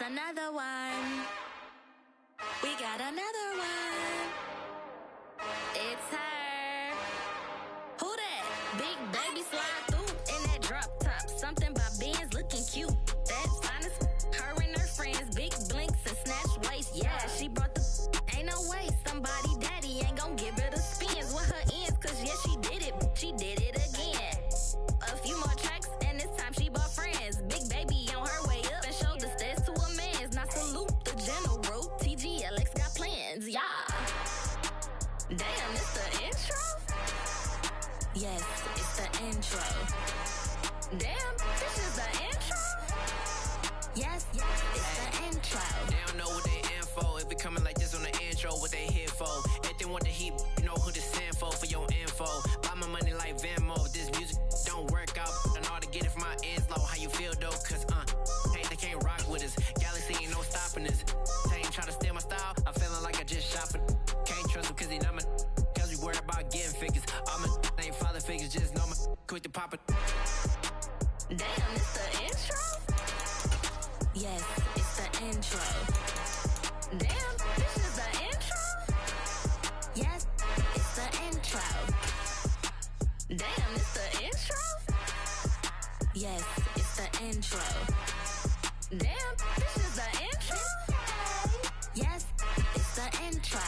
another one. We got another one. It's her. Who that? Big baby slide through in that drop top. Something about Benz looking cute. That's honest. Her and her friends, big blinks and snatch waist. Yeah, she brought the. Ain't no way somebody daddy ain't gon' give her the spins with her ends. Cause yeah, she did it. She did it again. A few more tracks and this time she bought friends. Big baby on her way up and showed the stairs to a man's. Now salute the general. TGLX got plans, yeah. Damn, it's the intro? Yes, it's the intro. Damn, this is the intro? Yes, it's the intro. They don't know what they in for. If it coming like this on the intro, what they here for? If they want the heat, you know who to send for your info. Buy my money like Venmo. This music don't work out. I know how to get it from my ends low. How you feel though? Cause hey, they can't rock with us. Galaxy ain't no stopping us. They ain't try to steal my style. I'm feeling like I just shopping. Can't trust him cause he not my. Cause we worried about getting figures. All my ain't father figures, just know my quick to pop it. Damn, it's the intro? Yes, it's the intro. Damn, this is the intro? Yes, it's the intro. Damn, it's the intro? Yes, it's the intro. Damn, this is the intro? Yes, it's the intro.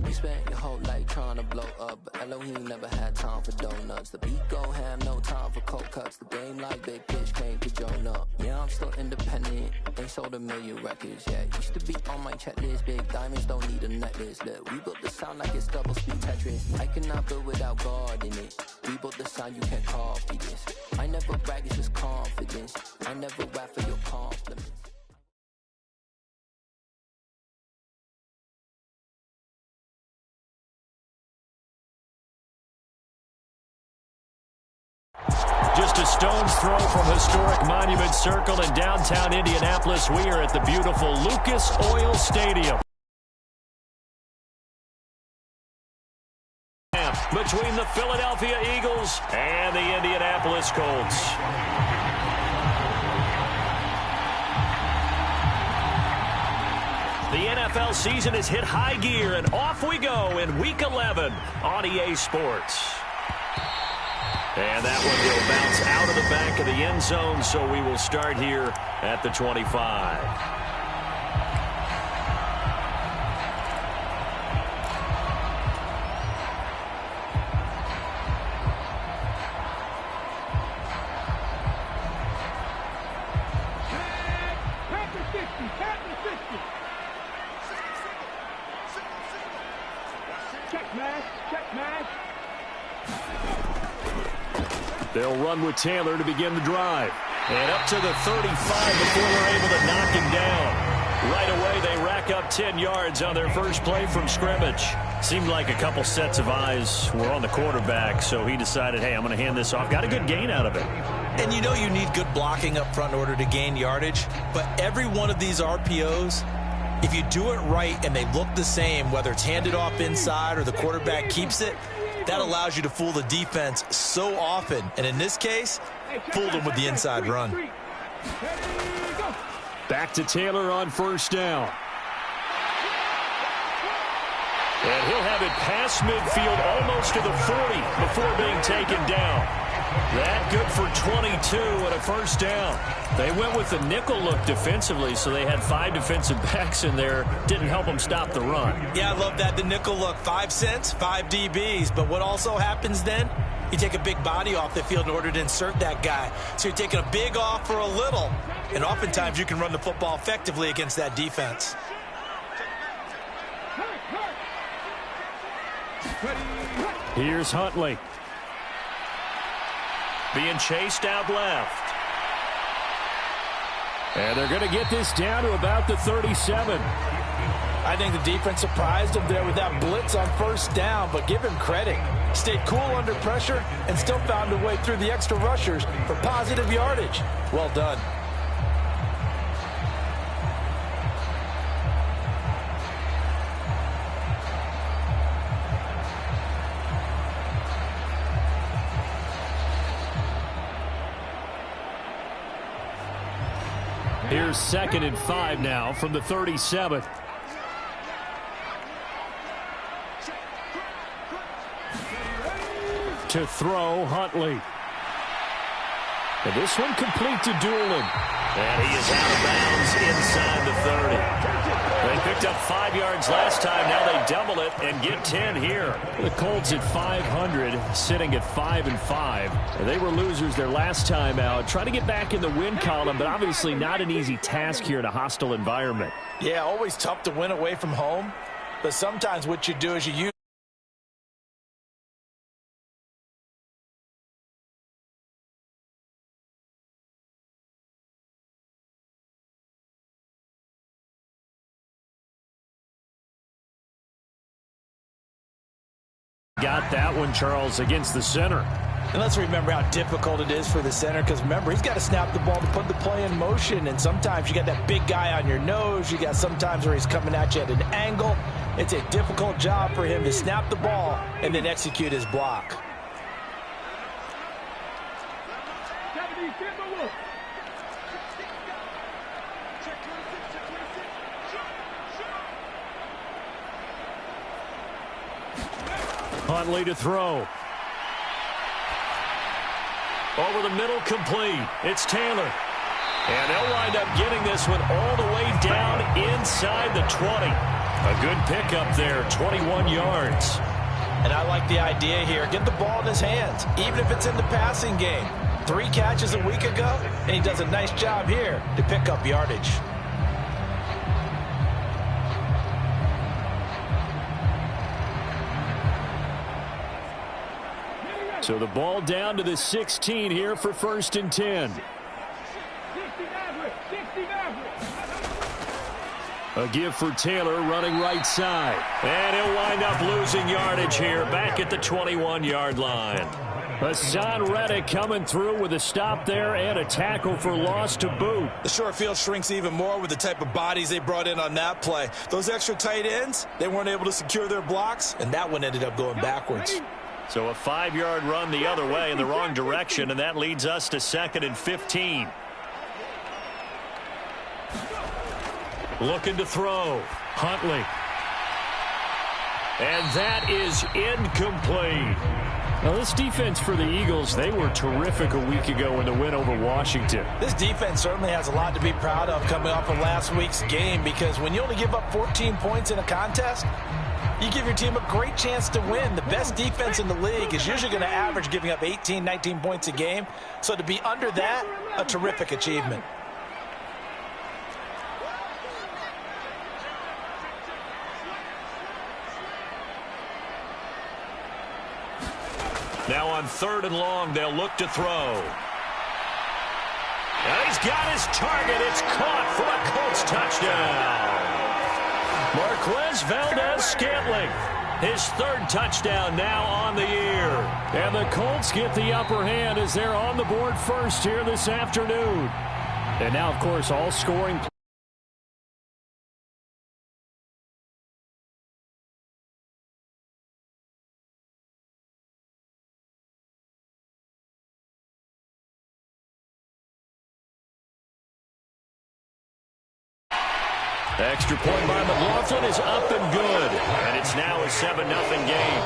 You spent your whole life trying to blow up, but Elohim never had time for donuts. The beat go ham, no time for cold cuts. The game like big bitch came to Jonah. Yeah, I'm still independent, ain't sold a million records yet. Used to be on my checklist, big diamonds don't need a necklace. Look, we built the sound like it's double speed Tetris. I cannot build without God in it. We built the sound, you can't copy this. I never brag, it's just confidence. I never rap for your compliments. Just a stone's throw from historic Monument Circle in downtown Indianapolis. We are at the beautiful Lucas Oil Stadium. Between the Philadelphia Eagles and the Indianapolis Colts. The NFL season has hit high gear, and off we go in Week 11 on EA Sports. And that one will bounce out of the back of the end zone, so we will start here at the 25. They'll run with Taylor to begin the drive. And up to the 35 before they're able to knock him down. Right away, they rack up 10 yards on their first play from scrimmage. Seemed like a couple sets of eyes were on the quarterback, so he decided, hey, I'm going to hand this off. Got a good gain out of it. And you know you need good blocking up front in order to gain yardage. But every one of these RPOs, if you do it right and they look the same, whether it's handed off inside or the quarterback keeps it, that allows you to fool the defense so often. And in this case, fooled them with the inside run. Back to Taylor on first down. And he'll have it past midfield almost to the 40 before being taken down. That good for 22 and a first down. They went with the nickel look defensively, so they had 5 defensive backs in there. Didn't help them stop the run. Yeah, I love that, the nickel look. 5 cents, 5 DBs. But what also happens then? You take a big body off the field in order to insert that guy. So you're taking a big off for a little. And oftentimes you can run the football effectively against that defense. Here's Huntley. Being chased out left. And they're going to get this down to about the 37. I think the defense surprised him there with that blitz on first down, but give him credit. Stayed cool under pressure and still found a way through the extra rushers for positive yardage. Well done. Here's 2nd and 5 now from the 37. To throw, Huntley. And this one complete to Doolin. And he is out of bounds inside the 30. They picked up 5 yards last time. Now they double it and get 10 here. The Colts at 500, sitting at 5-5. They were losers their last time out. Trying to get back in the win column, but obviously not an easy task here in a hostile environment. Yeah, always tough to win away from home. But sometimes what you do is you use got that one, Charles, against the center. And let's remember how difficult it is for the center, because remember, he's got to snap the ball to put the play in motion, and sometimes you got that big guy on your nose. You got sometimes where he's coming at you at an angle. It's a difficult job for him to snap the ball and then execute his block. Huntley to throw. Over the middle, complete. It's Taylor. And they'll wind up getting this one all the way down inside the 20. A good pickup there, 21 yards. And I like the idea here. Get the ball in his hands, even if it's in the passing game. 3 catches a week ago, and he does a nice job here to pick up yardage. So the ball down to the 16 here for 1st and 10. A give for Taylor running right side. And he'll wind up losing yardage here back at the 21-yard line. Hassan Reddick coming through with a stop there and a tackle for loss to boot. The short field shrinks even more with the type of bodies they brought in on that play. Those extra tight ends, they weren't able to secure their blocks, and that one ended up going backwards. So a 5-yard run the other way in the wrong direction, and that leads us to 2nd and 15. Looking to throw. Huntley. And that is incomplete. Now, this defense for the Eagles, they were terrific a week ago in the win over Washington. This defense certainly has a lot to be proud of coming off of last week's game, because when you only give up 14 points in a contest, you give your team a great chance to win. The best defense in the league is usually going to average giving up 18, 19 points a game. So to be under that, a terrific achievement. Now on 3rd and long, they'll look to throw. And he's got his target. It's caught for a Colts touchdown. Marquez Valdez-Scantling, his 3rd touchdown now on the year. And the Colts get the upper hand as they're on the board first here this afternoon. And now, of course, all scoring. The extra point by McLaughlin is up and good. And it's now a 7-0 game.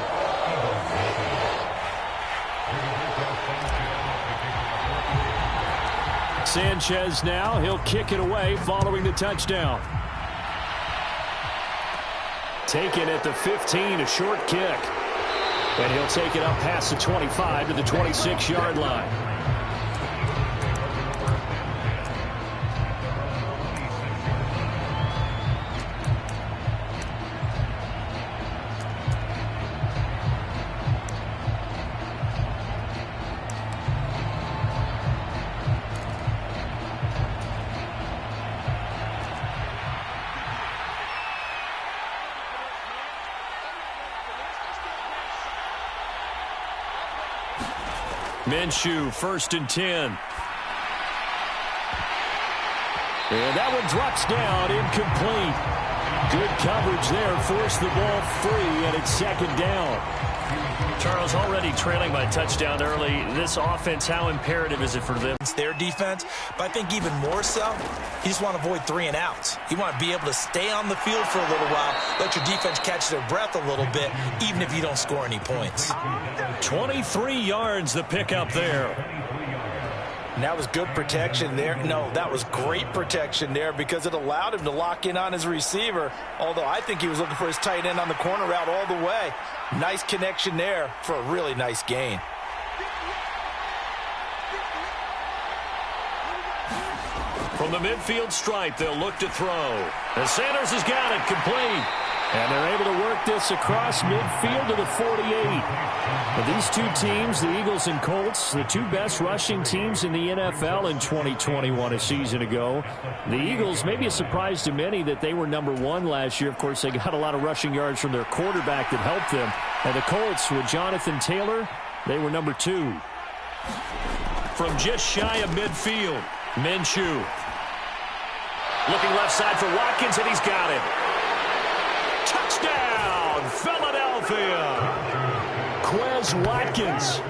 Sanchez now. He'll kick it away following the touchdown. Taken at the 15, a short kick. And he'll take it up past the 25 to the 26-yard line. Minshew, 1st and 10. And that one drops down, incomplete. Good coverage there, forced the ball free, and it's 2nd down. Charles, already trailing by a touchdown early. This offense, how imperative is it for them? It's their defense, but I think even more so, you just want to avoid 3 and outs. You want to be able to stay on the field for a little while, let your defense catch their breath a little bit, even if you don't score any points. 23 yards the pickup there. And that was good protection there. No, that was great protection there because it allowed him to lock in on his receiver, although I think he was looking for his tight end on the corner route all the way. Nice connection there for a really nice gain. From the midfield stripe, they'll look to throw. And Sanders has got it, complete. And they're able to work this across midfield to the 48. But these two teams, the Eagles and Colts, the two best rushing teams in the NFL in 2021 a season ago. The Eagles, maybe a surprise to many that they were number 1 last year. Of course, they got a lot of rushing yards from their quarterback that helped them. And the Colts, with Jonathan Taylor, they were number 2. From just shy of midfield, Minshew. Looking left side for Watkins, and he's got it. Touchdown, Philadelphia. Quez Watkins,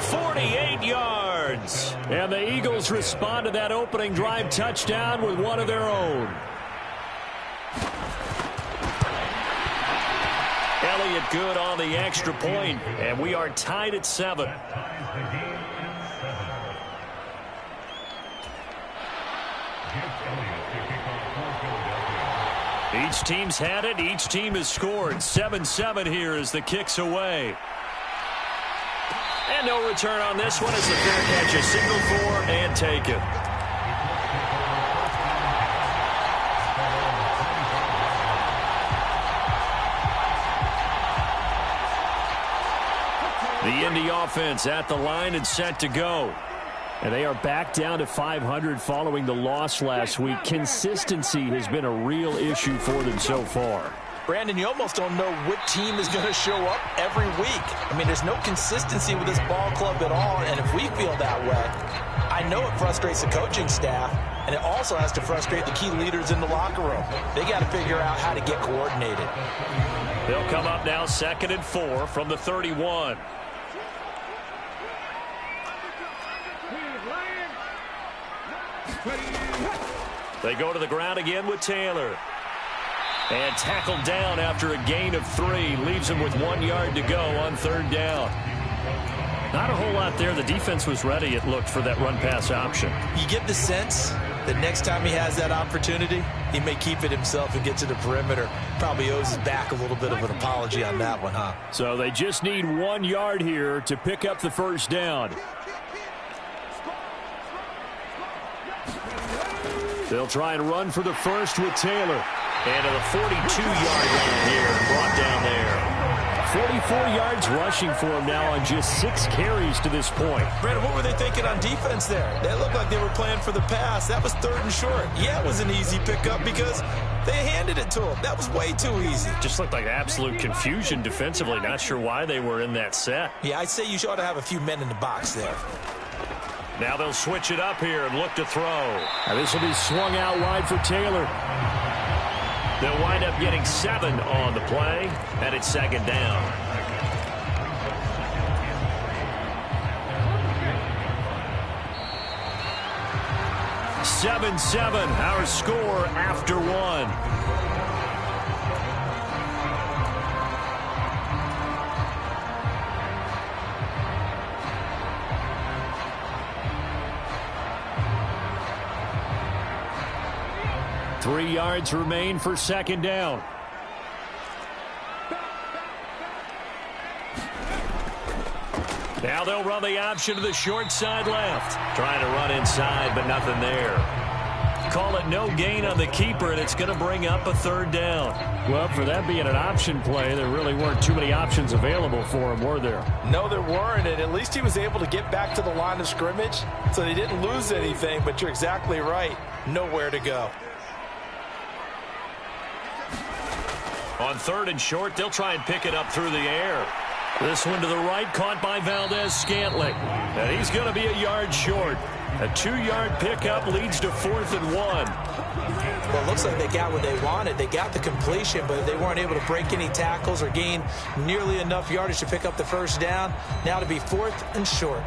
48 yards. And the Eagles respond to that opening drive touchdown with one of their own. Elliott good on the extra point, and we are tied at 7. Each team's had it. Each team has scored. 7-7 here as the kick's away. And no return on this one as the fair catch is signaled for and taken. The Indy offense at the line and set to go. And they are back down to 500 following the loss last week. Consistency has been a real issue for them so far. Brandon, you almost don't know what team is going to show up every week. I mean, there's no consistency with this ball club at all, and if we feel that way, I know it frustrates the coaching staff, and it also has to frustrate the key leaders in the locker room. They got to figure out how to get coordinated. They'll come up now 2nd and 4 from the 31. They go to the ground again with Taylor. And tackled down after a gain of 3. Leaves him with 1 yard to go on 3rd down. Not a whole lot there. The defense was ready, it looked, for that run-pass option. You get the sense that next time he has that opportunity, he may keep it himself and get to the perimeter. Probably owes his back a little bit of an apology on that one, huh? So they just need 1 yard here to pick up the 1st down. They'll try and run for the 1st with Taylor. And to the 42-yard line here, brought down there. 44 yards rushing for him now on just 6 carries to this point. Brandon, what were they thinking on defense there? They looked like they were playing for the pass. That was 3rd and short. Yeah, it was an easy pickup because they handed it to him. That was way too easy. Just looked like absolute confusion defensively. Not sure why they were in that set. Yeah, I'd say you ought to have a few men in the box there. Now they'll switch it up here and look to throw. Now this will be swung out wide for Taylor. They'll wind up getting 7 on the play, and it's 2nd down. Seven, our score after 1. Three yards remain for 2nd down. Now they'll run the option to the short side left. Trying to run inside, but nothing there. Call it no gain on the keeper, and it's going to bring up a 3rd down. Well, for that being an option play, there really weren't too many options available for him, were there? No, there weren't, and at least he was able to get back to the line of scrimmage, so they didn't lose anything, but you're exactly right. Nowhere to go. On 3rd and short, they'll try and pick it up through the air. This one to the right, caught by Valdez-Scantling. And he's going to be a yard short. A 2-yard pickup leads to 4th and 1. Well, it looks like they got what they wanted. They got the completion, but they weren't able to break any tackles or gain nearly enough yardage to pick up the first down. Now to be 4th and short.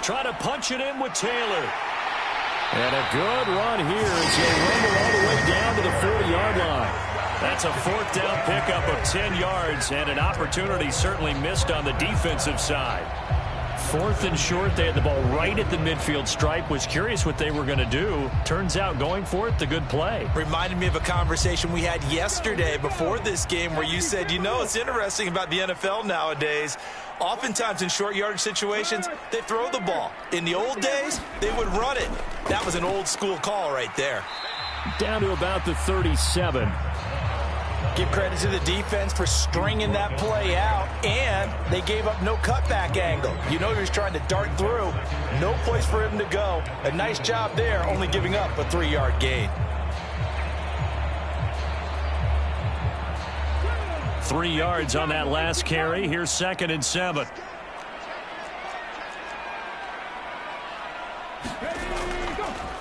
Try to punch it in with Taylor. And a good run here as he'll rumble all the way down to the 40-yard line. That's a 4th down pickup of 10 yards and an opportunity certainly missed on the defensive side. 4th and short, they had the ball right at the midfield stripe. Was curious what they were going to do. Turns out going for it, the good play. Reminded me of a conversation we had yesterday before this game where you said, you know, it's interesting about the NFL nowadays. Oftentimes in short yardage situations, they throw the ball. In the old days, they would run it. That was an old school call right there. Down to about the 37. Give credit to the defense for stringing that play out, and they gave up no cutback angle. You know he was trying to dart through. No place for him to go. A nice job there, only giving up a 3-yard gain. 3 yards on that last carry. Here's 2nd and 7.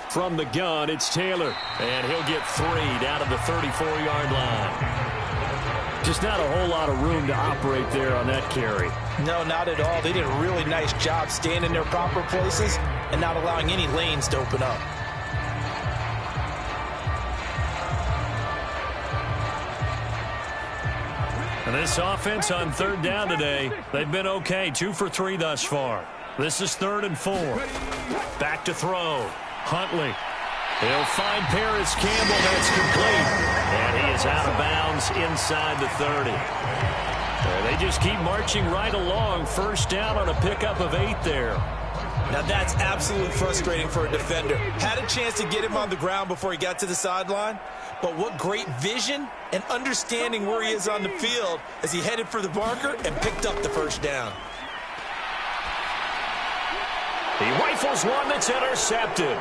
From the gun, it's Taylor. And he'll get 3 down to the 34-yard line. Just not a whole lot of room to operate there on that carry. No, not at all. They did a really nice job staying in their proper places and not allowing any lanes to open up. And this offense on 3rd down today, they've been okay. 2 for 3 thus far. This is 3rd and 4. Back to throw. Huntley. He'll find Paris Campbell. That's complete. And he is out of bounds inside the 30. They just keep marching right along. 1st down on a pickup of 8 there. Now that's absolutely frustrating for a defender. Had a chance to get him on the ground before he got to the sideline, but what great vision and understanding where he is on the field as he headed for the marker and picked up the 1st down. He rifles one that's intercepted.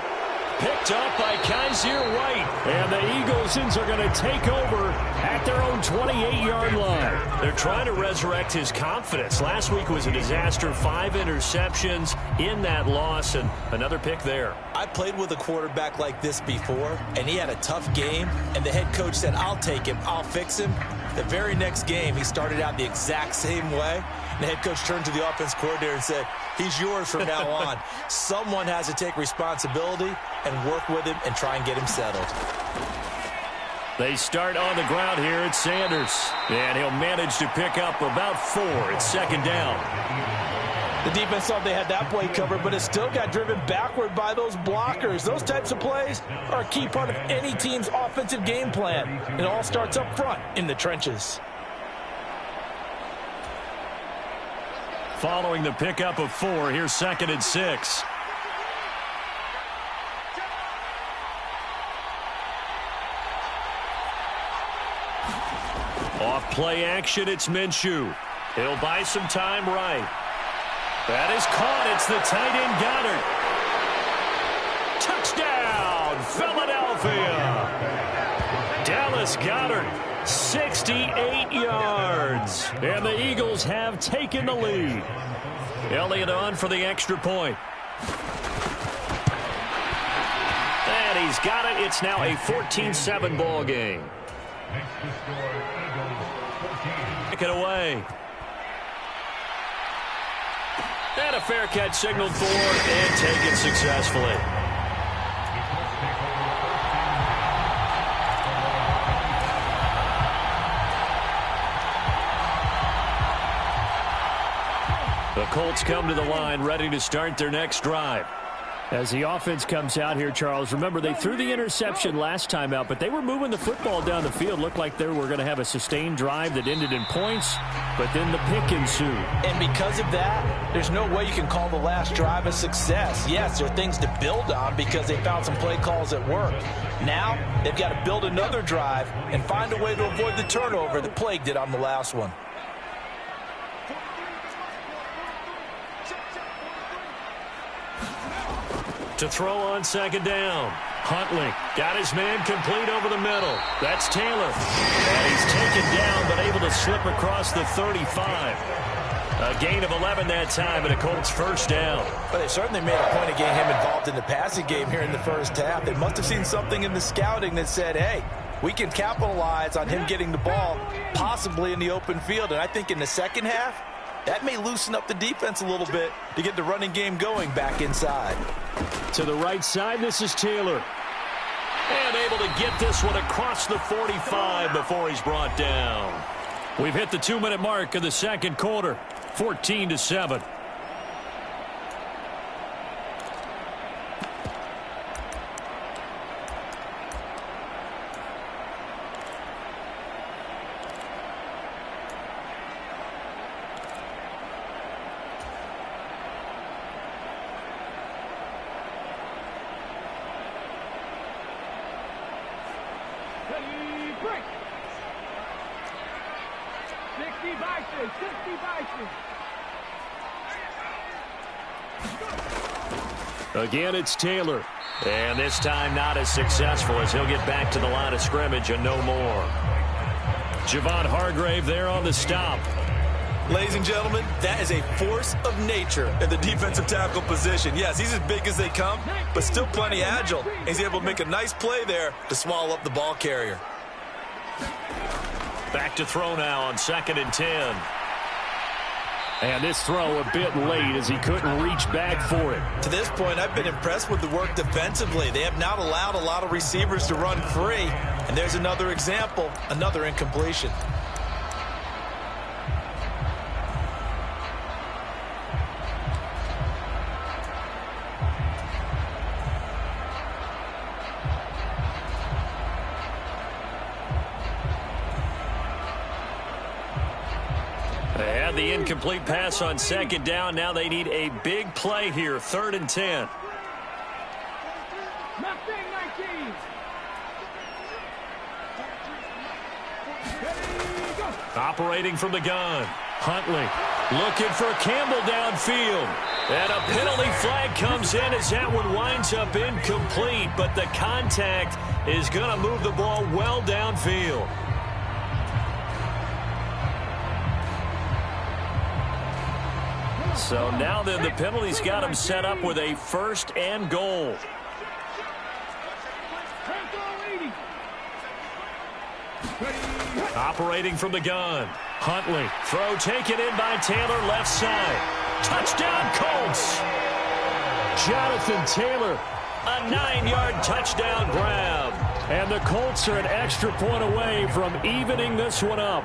Picked up by Kaiser White. And the Eagles are going to take over at their own 28-yard line. They're trying to resurrect his confidence. Last week was a disaster. 5 interceptions in that loss, and another pick there. I played with a quarterback like this before, and he had a tough game, and the head coach said, I'll take him, I'll fix him. The very next game, he started out the exact same way. And the head coach turned to the offense coordinator and said, he's yours from now on. Someone has to take responsibility and work with him and try and get him settled. They start on the ground here at Sanders. And he'll manage to pick up about 4. It's 2nd down. The defense thought they had that play covered, but it still got driven backward by those blockers. Those types of plays are a key part of any team's offensive game plan. It all starts up front in the trenches. Following the pickup of 4, here's 2nd and 6. Off play action, it's Minshew. He'll buy some time right. That is caught. It's the tight end Goddard. Touchdown, Philadelphia. Dallas Goddard, 68 yards. And the Eagles have taken the lead. Elliott on for the extra point. And he's got it. It's now a 14-7 ball game. Take it away. And a fair catch signaled for and taken successfully. The Colts come to the line ready to start their next drive. As the offense comes out here, Charles, remember they threw the interception last time out, but they were moving the football down the field. Looked like they were going to have a sustained drive that ended in points, but then the pick ensued. And because of that, there's no way you can call the last drive a success. Yes, there are things to build on because they found some play calls that worked. Now, they've got to build another drive and find a way to avoid the turnover that plagued it on the last one. To throw on second down. Huntley got his man complete over the middle. That's Taylor. And he's taken down but able to slip across the 35. A gain of 11 that time and a Colts first down. But they certainly made a point of getting him involved in the passing game here in the first half. They must have seen something in the scouting that said, hey, we can capitalize on him getting the ball possibly in the open field. And I think in the second half, that may loosen up the defense a little bit to get the running game going back inside. To the right side, this is Taylor. And able to get this one across the 45 before he's brought down. We've hit the 2-minute mark of the second quarter, 14-7. Again, it's Taylor. And this time not as successful as he'll get back to the line of scrimmage and no more. Javon Hargrave there on the stop. Ladies and gentlemen, that is a force of nature at the defensive tackle position. Yes, he's as big as they come, but still plenty agile. He's able to make a nice play there to swallow up the ball carrier. Back to throw now on 2nd and 10. And this throw a bit late as he couldn't reach back for it. To this point, I've been impressed with the work defensively. They have not allowed a lot of receivers to run free. And there's another example, another incompletion. They had the incomplete pass on 2nd down. Now they need a big play here, 3rd and 10. Operating from the gun. Huntley looking for Campbell downfield. And a penalty flag comes in as that one winds up incomplete. But the contact is going to move the ball well downfield. So now then the penalty's got him set up with a 1st and goal. Operating from the gun. Huntley. Throw taken in by Taylor, left side. Touchdown, Colts. Jonathan Taylor, a 9-yard touchdown grab. And the Colts are an extra point away from evening this one up.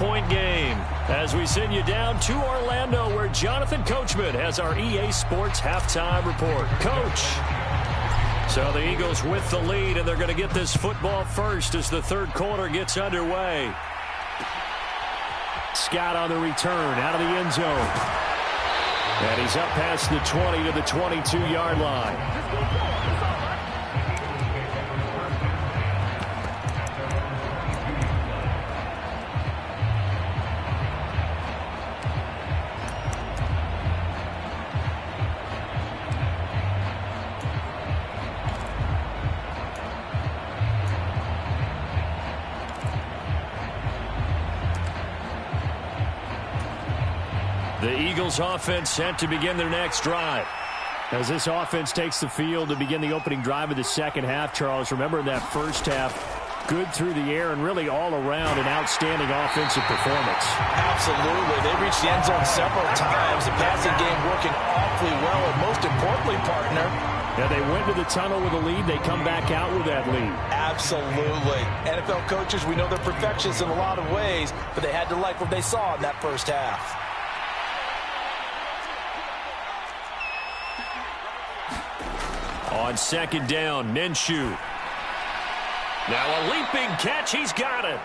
6-point game as we send you down to Orlando, where Jonathan Coachman has our EA Sports halftime report. Coach. So the Eagles with the lead, and they're going to get this football first as the third quarter gets underway. Scott on the return out of the end zone. And he's up past the 20 to the 22-yard line. The Eagles offense set to begin their next drive. As this offense takes the field to begin the opening drive of the second half, Charles, remember in that first half, good through the air and really all around an outstanding offensive performance. Absolutely. They reached the end zone several times. The passing game working awfully well, and most importantly, partner, yeah, they went to the tunnel with a lead. They come back out with that lead. Absolutely. NFL coaches, we know they're perfectionists in a lot of ways, but they had to like what they saw in that first half. On second down, Minshew. Now a leaping catch. He's got it.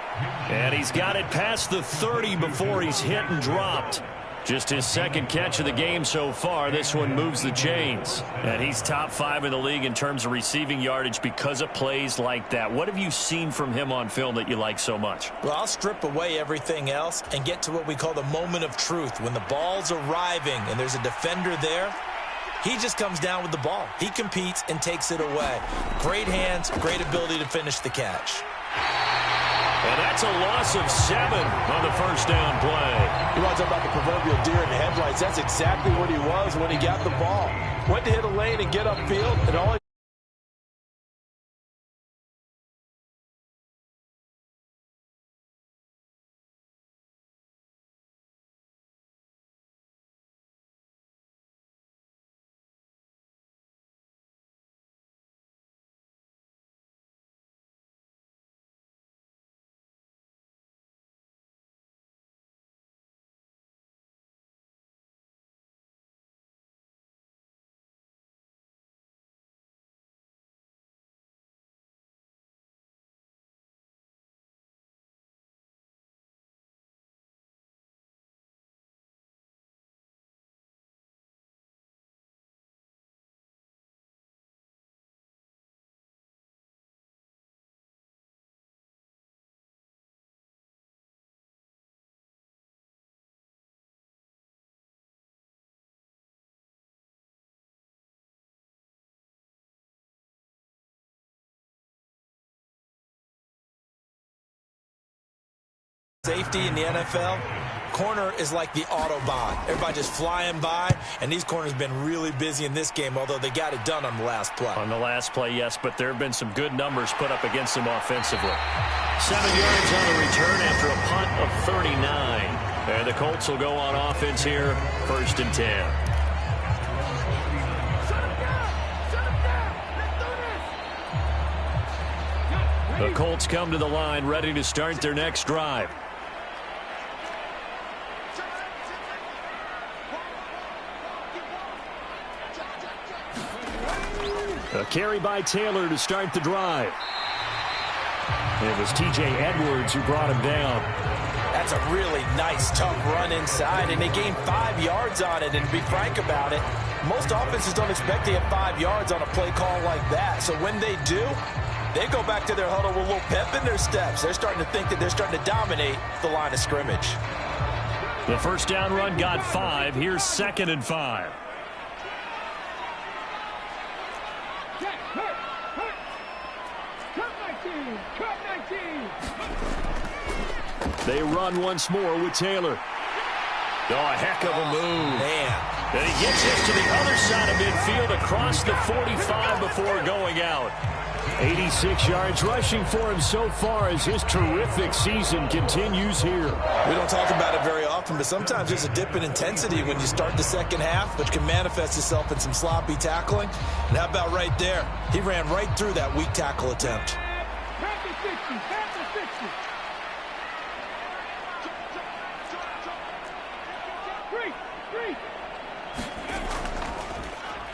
And he's got it past the 30 before he's hit and dropped. Just his second catch of the game so far. This one moves the chains. And he's top 5 in the league in terms of receiving yardage because of plays like that. What have you seen from him on film that you like so much? Well, I'll strip away everything else and get to what we call the moment of truth. When the ball's arriving and there's a defender there, he just comes down with the ball. He competes and takes it away. Great hands, great ability to finish the catch. And that's a loss of 7 on the first down play. You want to talk about the proverbial deer in the headlights? That's exactly what he was when he got the ball. Went to hit a lane and get upfield, and all safety in the NFL, corner is like the Autobahn. Everybody just flying by, and these corners have been really busy in this game, although they got it done on the last play. On the last play, yes, but there have been some good numbers put up against them offensively. 7 yards on the return after a punt of 39. And the Colts will go on offense here, 1st and 10. The Colts come to the line ready to start their next drive. A carry by Taylor to start the drive. It was T.J. Edwards who brought him down. That's a really nice, tough run inside, and they gained 5 yards on it. And to be frank about it, most offenses don't expect to get 5 yards on a play call like that. So when they do, they go back to their huddle with a little pep in their steps. They're starting to think that they're starting to dominate the line of scrimmage. The first down run got 5. Here's 2nd and 5. They run once more with Taylor. Oh, a heck of a move. Man. And he gets this to the other side of midfield across the 45 before going out. 86 yards rushing for him so far as his terrific season continues here. We don't talk about it very often, but sometimes there's a dip in intensity when you start the second half, which can manifest itself in some sloppy tackling. And how about right there? He ran right through that weak tackle attempt.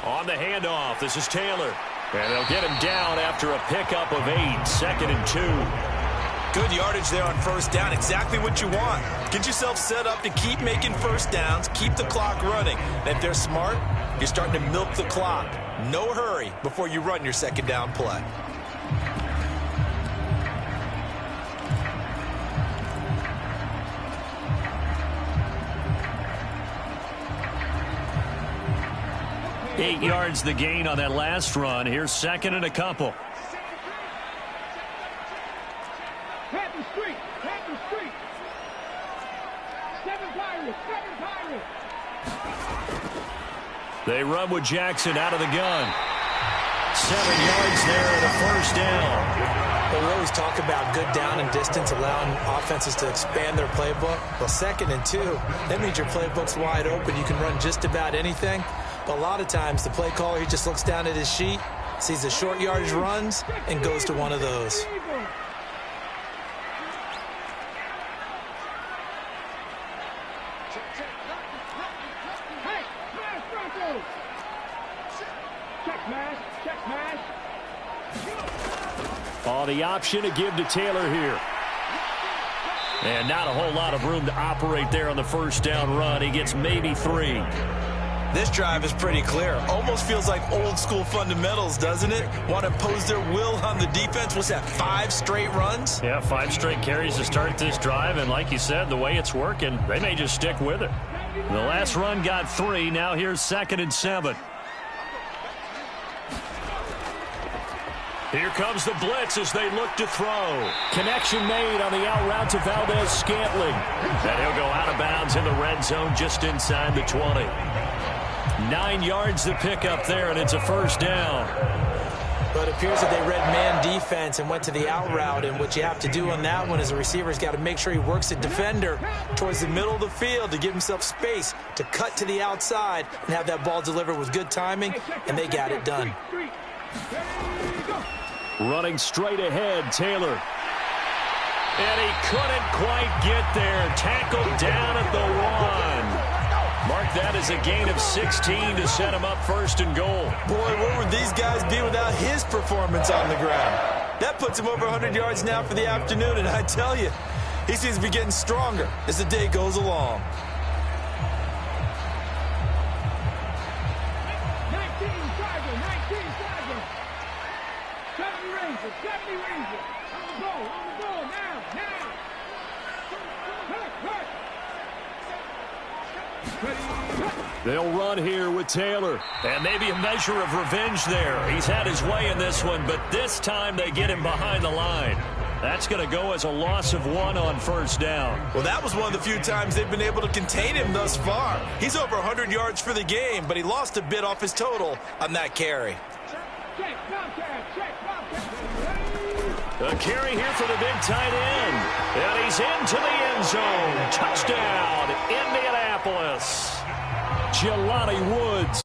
On the handoff, this is Taylor. And they'll get him down after a pickup of 8, 2nd and 2. Good yardage there on first down. Exactly what you want. Get yourself set up to keep making first downs, keep the clock running. And if they're smart, you're starting to milk the clock. No hurry before you run your second down play. Eight yards the gain on that last run. Here's 2nd and a couple. They run with Jackson out of the gun. 7 yards there and a first down. Well, we always talk about good down and distance, allowing offenses to expand their playbook. Well, 2nd and 2, that means your playbook's wide open. You can run just about anything. But a lot of times, the play caller, he just looks down at his sheet, sees the short yardage runs, and goes to one of those. Oh, the option to give to Taylor here. And not a whole lot of room to operate there on the first down run. He gets maybe 3. This drive is pretty clear. Almost feels like old school fundamentals, doesn't it? Want to impose their will on the defense. What's that, 5 straight runs? Yeah, 5 straight carries to start this drive. And like you said, the way it's working, they may just stick with it. The last run got 3. Now here's 2nd and 7. Here comes the blitz as they look to throw. Connection made on the out route to Valdez-Scantling. And he'll go out of bounds in the red zone just inside the 20. 9 yards to pick up there, and it's a first down. But it appears that they read man defense and went to the out route, and what you have to do on that one is the receiver's got to make sure he works the defender towards the middle of the field to give himself space to cut to the outside and have that ball delivered with good timing, and they got it done. Running straight ahead, Taylor. And he couldn't quite get there. Tackled down at the 1. Mark that as a gain of 16 to set him up 1st and goal. Boy, where would these guys be without his performance on the ground? That puts him over 100 yards now for the afternoon, and I tell you, he seems to be getting stronger as the day goes along. 70 Rangers. On the ball, now. They'll run here with Taylor. And maybe a measure of revenge there. He's had his way in this one, but this time they get him behind the line. That's going to go as a loss of 1 on first down. Well, that was one of the few times they've been able to contain him thus far. He's over 100 yards for the game, but he lost a bit off his total on that carry. A carry here for the big tight end. And he's into the end zone. Touchdown, Indianapolis. Jelani Woods.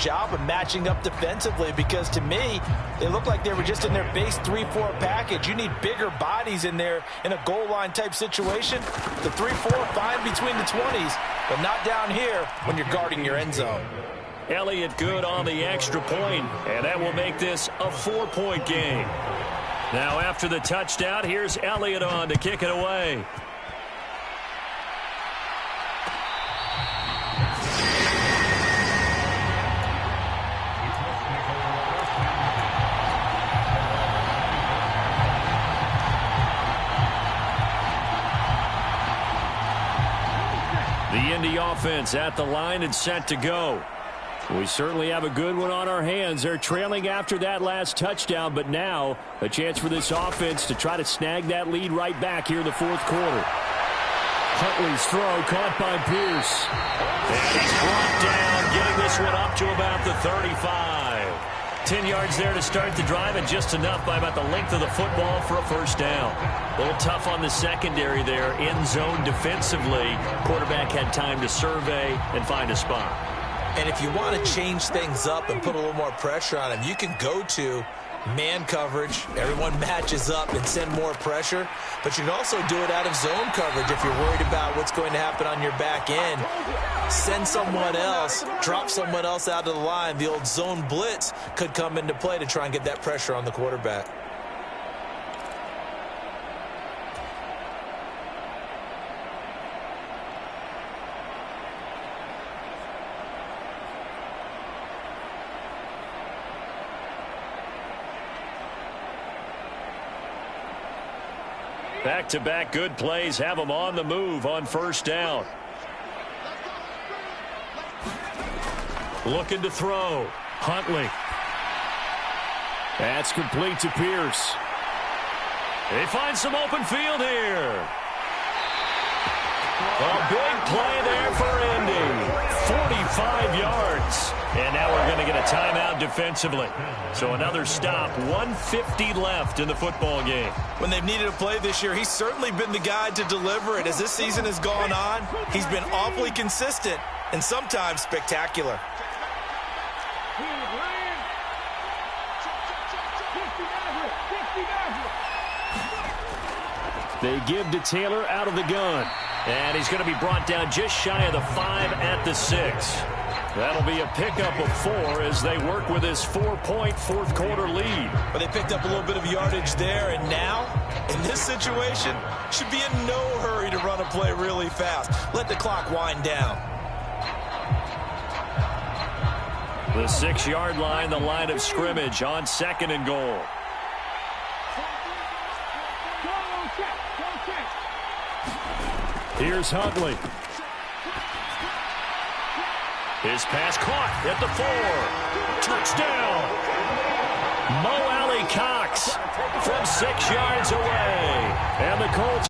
job of matching up defensively, because to me, they look like they were just in their base 3-4 package. You need bigger bodies in there in a goal line type situation. The 3-4, fine between the 20s, but not down here when you're guarding your end zone. Elliott good on the extra point, and that will make this a 4-point game. Now after the touchdown, here's Elliott on to kick it away. The Indy offense at the line and set to go. We certainly have a good one on our hands. They're trailing after that last touchdown, but now a chance for this offense to try to snag that lead right back here in the fourth quarter. Huntley's throw caught by Pierce. And he's brought down, getting this one up to about the 35. 10 yards there to start the drive, and just enough by about the length of the football for a first down. A little tough on the secondary there, in zone defensively. Quarterback had time to survey and find a spot. And if you want to change things up and put a little more pressure on him, you can go to man coverage. Everyone matches up and send more pressure. But you can also do it out of zone coverage if you're worried about what's going to happen on your back end. Send someone else, drop someone else out of the line. The old zone blitz could come into play to try and get that pressure on the quarterback. Back-to-back good plays have them on the move on first down. Looking to throw. Huntley. That's complete to Pierce. They find some open field here. A big play there for Indy. 45 yards. And now we're going to get a timeout defensively. So another stop. 1:50 left in the football game. When they've needed a play this year, he's certainly been the guy to deliver it. As this season has gone on, he's been awfully consistent and sometimes spectacular. They give to Taylor out of the gun. And he's going to be brought down just shy of the 5 at the 6. That'll be a pickup of 4 as they work with his 4-point fourth quarter lead. But they picked up a little bit of yardage there, and now, in this situation, should be in no hurry to run a play really fast. Let the clock wind down. The 6-yard line, the line of scrimmage on 2nd and goal. Here's Huntley. His pass caught at the 4. Touchdown. Mo Alley Cox from 6 yards away. And the Colts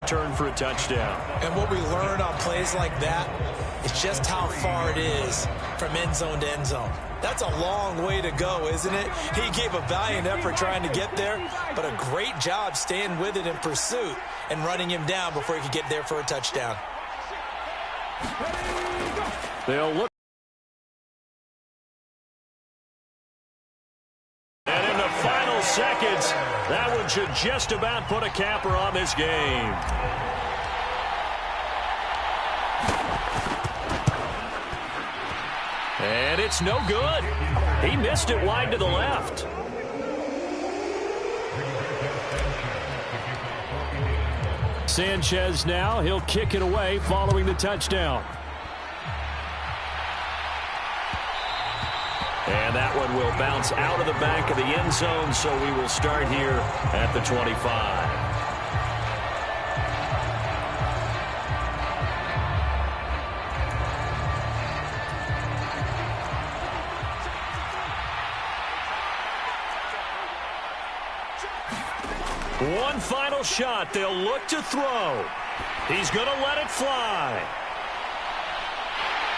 Turn for a touchdown. And what we learn on plays like that is just how far it is from end zone to end zone. That's a long way to go, isn't it? He gave a valiant effort trying to get there, but a great job staying with it in pursuit and running him down before he could get there for a touchdown. They'll look. And in the final seconds, that one should just about put a capper on this game. And it's no good. He missed it wide to the left. Sanchez now, he'll kick it away following the touchdown. And that one will bounce out of the back of the end zone, so we will start here at the 25. One final shot. They'll look to throw. He's going to let it fly.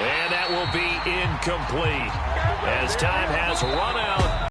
And that will be incomplete as time has run out.